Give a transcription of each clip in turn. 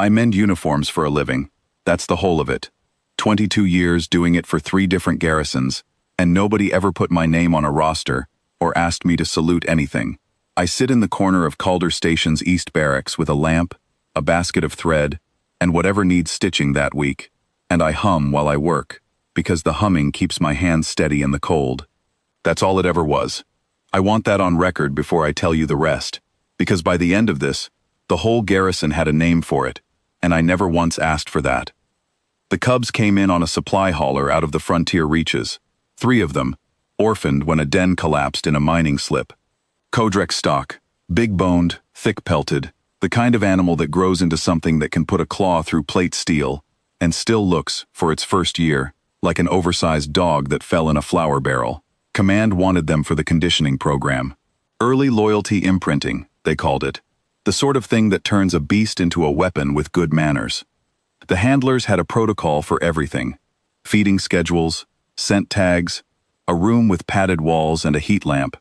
I mend uniforms for a living. That's the whole of it. 22 years doing it for 3 different garrisons, and nobody ever put my name on a roster or asked me to salute anything. I sit in the corner of Kodre Station's East Barracks with a lamp, a basket of thread, and whatever needs stitching that week, and I hum while I work, because the humming keeps my hands steady in the cold. That's all it ever was. I want that on record before I tell you the rest, because by the end of this, the whole garrison had a name for it, and I never once asked for that. The Cubs came in on a supply hauler out of the frontier reaches, 3 of them, orphaned when a den collapsed in a mining slip. Kodre stock, big-boned, thick-pelted, the kind of animal that grows into something that can put a claw through plate steel, and still looks, for its first year, like an oversized dog that fell in a flour barrel. Command wanted them for the conditioning program. Early loyalty imprinting, they called it. The sort of thing that turns a beast into a weapon with good manners. The handlers had a protocol for everything. Feeding schedules, scent tags, a room with padded walls and a heat lamp.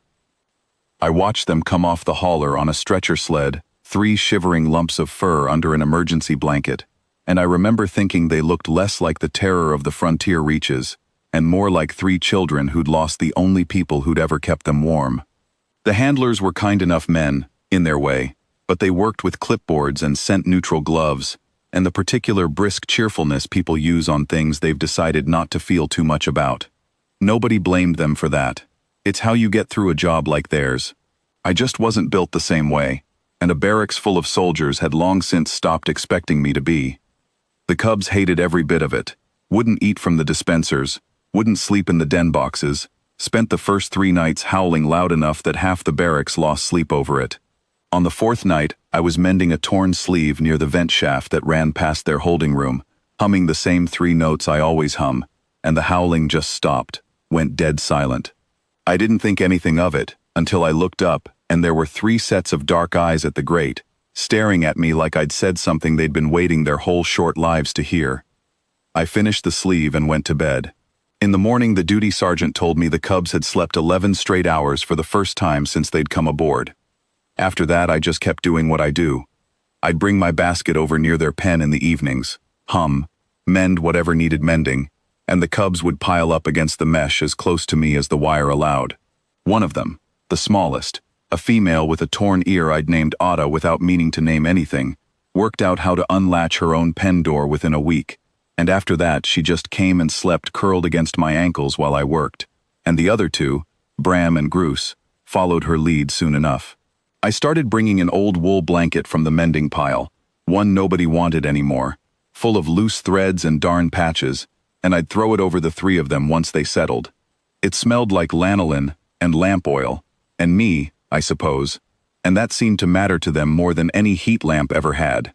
I watched them come off the hauler on a stretcher sled, 3 shivering lumps of fur under an emergency blanket, and I remember thinking they looked less like the terror of the frontier reaches, and more like 3 children who'd lost the only people who'd ever kept them warm. The handlers were kind enough men, in their way, but they worked with clipboards and scent-neutral gloves, and the particular brisk cheerfulness people use on things they've decided not to feel too much about. Nobody blamed them for that. It's how you get through a job like theirs. I just wasn't built the same way, and a barracks full of soldiers had long since stopped expecting me to be. The Cubs hated every bit of it, wouldn't eat from the dispensers, wouldn't sleep in the den boxes, spent the first 3 nights howling loud enough that half the barracks lost sleep over it. On the 4th night, I was mending a torn sleeve near the vent shaft that ran past their holding room, humming the same 3 notes I always hum, and the howling just stopped, went dead silent. I didn't think anything of it until I looked up and there were 3 sets of dark eyes at the grate, staring at me like I'd said something they'd been waiting their whole short lives to hear. I finished the sleeve and went to bed. In the morning, the duty sergeant told me the Cubs had slept 11 straight hours for the first time since they'd come aboard. After that, I just kept doing what I do. I'd bring my basket over near their pen in the evenings, hum, mend whatever needed mending, and the Cubs would pile up against the mesh as close to me as the wire allowed. One of them, the smallest, a female with a torn ear I'd named Otta without meaning to name anything, worked out how to unlatch her own pen door within a week, and after that she just came and slept curled against my ankles while I worked, and the other 2, Bram and Groose, followed her lead soon enough. I started bringing an old wool blanket from the mending pile, one nobody wanted anymore, full of loose threads and darn patches, and I'd throw it over the 3 of them once they settled. It smelled like lanolin and lamp oil, and me, I suppose, and that seemed to matter to them more than any heat lamp ever had.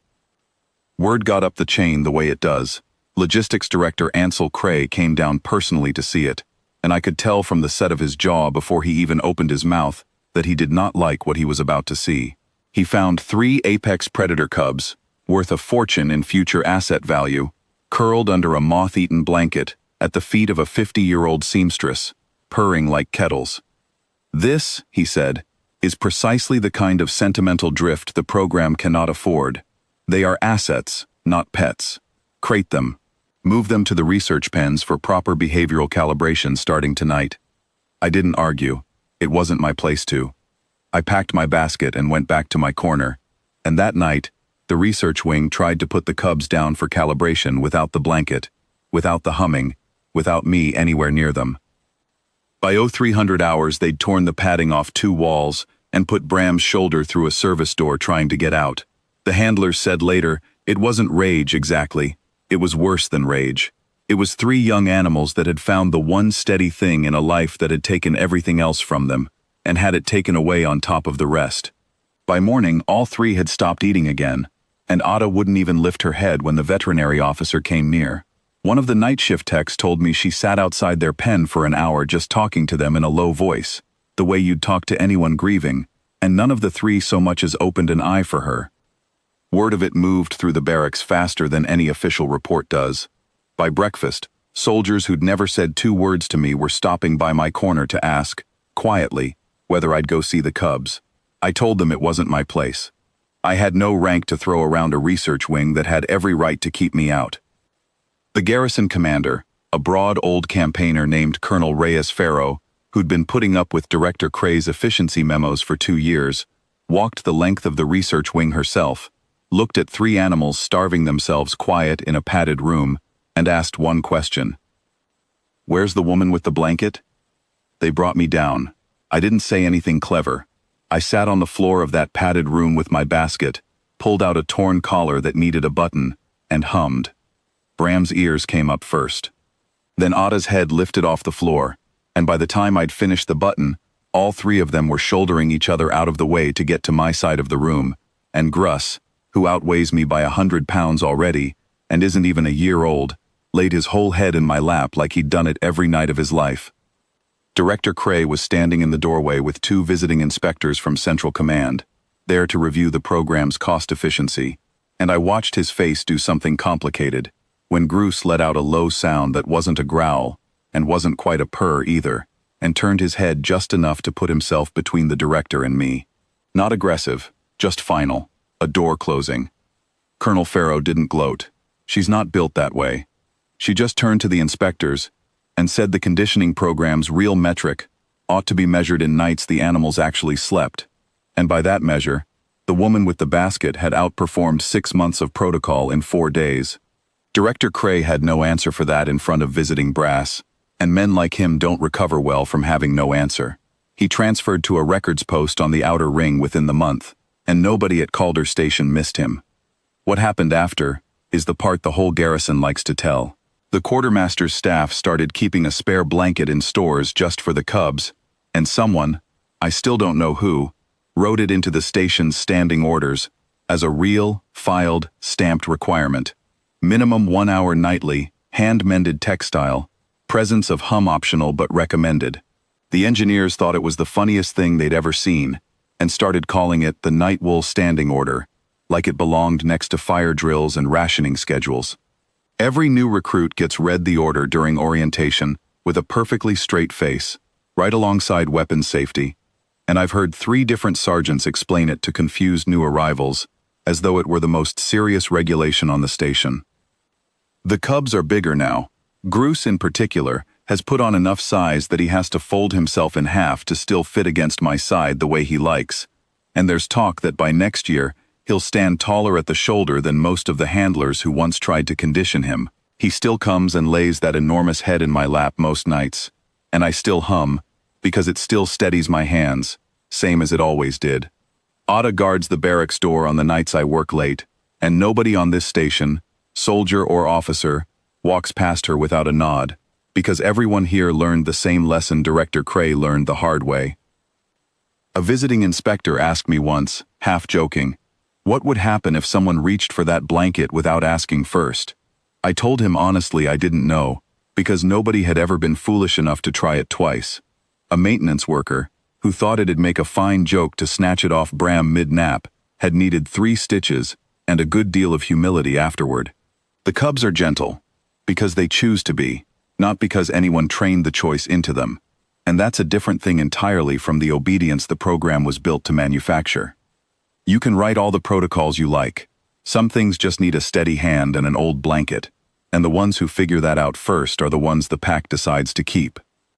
Word got up the chain the way it does. Logistics Director Ansel Cray came down personally to see it, and I could tell from the set of his jaw before he even opened his mouth that he did not like what he was about to see. He found 3 apex predator cubs, worth a fortune in future asset value, curled under a moth-eaten blanket at the feet of a 50-year-old seamstress, purring like kettles. This, he said, is precisely the kind of sentimental drift the program cannot afford. They are assets, not pets. Crate them. Move them to the research pens for proper behavioral calibration starting tonight. I didn't argue. It wasn't my place to. I packed my basket and went back to my corner, and that night, the research wing tried to put the Cubs down for calibration without the blanket, without the humming, without me anywhere near them. By 0300 hours, they'd torn the padding off 2 walls and put Bram's shoulder through a service door trying to get out. The handlers said later, it wasn't rage exactly. It was worse than rage. It was 3 young animals that had found the one steady thing in a life that had taken everything else from them, and had it taken away on top of the rest. By morning, all 3 had stopped eating again, and Otta wouldn't even lift her head when the veterinary officer came near. One of the night shift techs told me she sat outside their pen for an hour just talking to them in a low voice, the way you'd talk to anyone grieving, and none of the 3 so much as opened an eye for her. Word of it moved through the barracks faster than any official report does. By breakfast, soldiers who'd never said 2 words to me were stopping by my corner to ask, quietly, whether I'd go see the Cubs. I told them it wasn't my place. I had no rank to throw around a research wing that had every right to keep me out. The garrison commander, a broad old campaigner named Colonel Reyes Farrow, who'd been putting up with Director Cray's efficiency memos for 2 years, walked the length of the research wing herself, looked at 3 animals starving themselves quiet in a padded room, and asked one question. "Where's the woman with the blanket?" They brought me down. I didn't say anything clever. I sat on the floor of that padded room with my basket, pulled out a torn collar that needed a button, and hummed. Bram's ears came up first. Then Ada's head lifted off the floor, and by the time I'd finished the button, all 3 of them were shouldering each other out of the way to get to my side of the room, and Gruss, who outweighs me by 100 pounds already, and isn't even a year old, laid his whole head in my lap like he'd done it every night of his life. Director Cray was standing in the doorway with 2 visiting inspectors from Central Command, there to review the program's cost efficiency, and I watched his face do something complicated, when Gruss let out a low sound that wasn't a growl, and wasn't quite a purr either, and turned his head just enough to put himself between the director and me. Not aggressive, just final, a door closing. Colonel Farrow didn't gloat. She's not built that way. She just turned to the inspectors and said the conditioning program's real metric ought to be measured in nights the animals actually slept, and by that measure, the woman with the basket had outperformed 6 months of protocol in 4 days. Director Cray had no answer for that in front of visiting brass, and men like him don't recover well from having no answer. He transferred to a records post on the outer ring within the month, and nobody at Calder Station missed him. What happened after is the part the whole garrison likes to tell. The quartermaster's staff started keeping a spare blanket in stores just for the cubs, and someone, I still don't know who, wrote it into the station's standing orders as a real, filed, stamped requirement. Minimum 1 hour nightly, hand-mended textile, presence of hum optional but recommended. The engineers thought it was the funniest thing they'd ever seen, and started calling it the Nightwool standing order, like it belonged next to fire drills and rationing schedules. Every new recruit gets read the order during orientation with a perfectly straight face, right alongside weapons safety, and I've heard 3 different sergeants explain it to confused new arrivals, as though it were the most serious regulation on the station. The cubs are bigger now. Gruss in particular has put on enough size that he has to fold himself in half to still fit against my side the way he likes, and there's talk that by next year he'll stand taller at the shoulder than most of the handlers who once tried to condition him. He still comes and lays that enormous head in my lap most nights, and I still hum, because it still steadies my hands, same as it always did. Ada guards the barracks door on the nights I work late, and nobody on this station, soldier or officer, walks past her without a nod, because everyone here learned the same lesson Director Cray learned the hard way. A visiting inspector asked me once, half joking, what would happen if someone reached for that blanket without asking first? I told him honestly I didn't know, because nobody had ever been foolish enough to try it twice. A maintenance worker, who thought it'd make a fine joke to snatch it off Bram mid-nap, had needed 3 stitches and a good deal of humility afterward. The cubs are gentle, because they choose to be, not because anyone trained the choice into them, and that's a different thing entirely from the obedience the program was built to manufacture. You can write all the protocols you like. Some things just need a steady hand and an old blanket, and the ones who figure that out first are the ones the pack decides to keep.